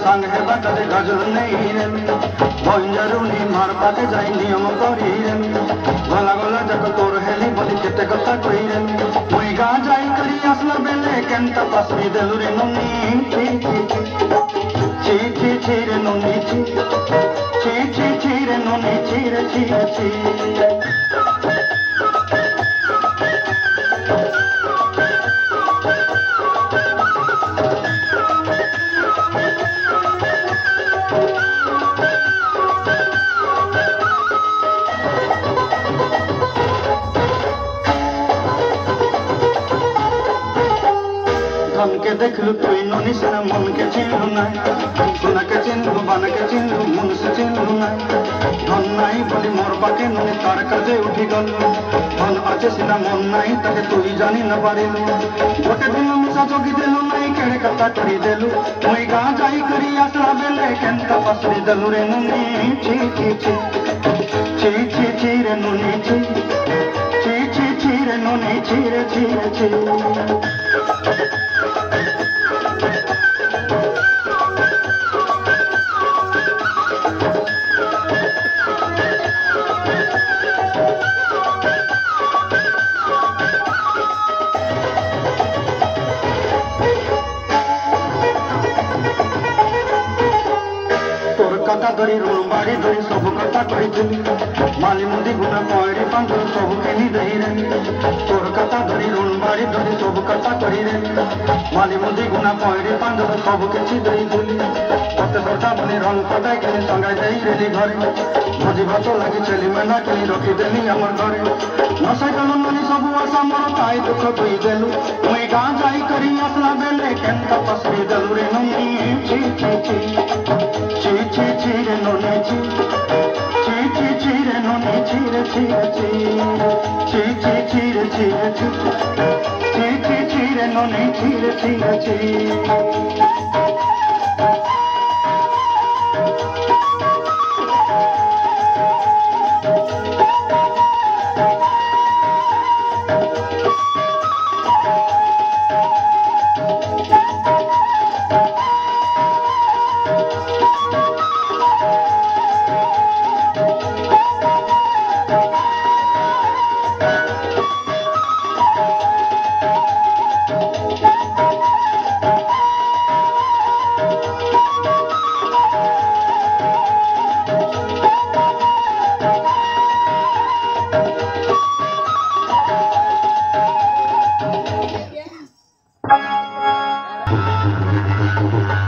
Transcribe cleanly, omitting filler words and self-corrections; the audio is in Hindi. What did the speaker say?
संग है बटले गजल नहीं रे भंजरुनी मार पाते जाई नियम करी रे गला गला जक तोर हेली बोली केते कथा कही रे मुई गा जाई करी असला बेले केंता पसरी देलु रे नन्नी ची ची रे नन्नी ची रे नन्नी ची रे ची धन के देखलु तुई ननी से मन के चिन्हु नाई सोना के चिन्हु बन के चिन्हु मन से चिन्हु नाई धन नाई बोली मोर बाके ननी तार कर्जे उठी गलु धन अच्छे सिना मन नाई तके तुई जानी न पारिलु गोटे दिन मिसा जोगी देलु नाई केड़े कथा करी देलु मुई गा जाई करी आसरा बेले केंता पसरी देलु रे ननी ची रे ननी ची रे ननी ची रे ची कथा धरी ऋण बाड़ी धरी सब कथा कही माली मुंदी गुना पड़ी पांच सब केनी दही रे तोर कथा धरी ऋण बाड़ी धरी सब कथा कही रे माली मुंदी गुना पड़ी पांच सब किसी दही धुली कते सटा बनी रंग पटाई के संगाई दही रेली घरे भोजी भात लगी चली मैना के रखी देनी हमर घरे नशा गलु ननी सब आशा मोर ताई दुख दुई देलु मुई गां जाई करी असला बेले केंता पसरी देलु रे ननी ची रे ननी ची रे ननी ची रे ची रे ननी ची रे Yeah.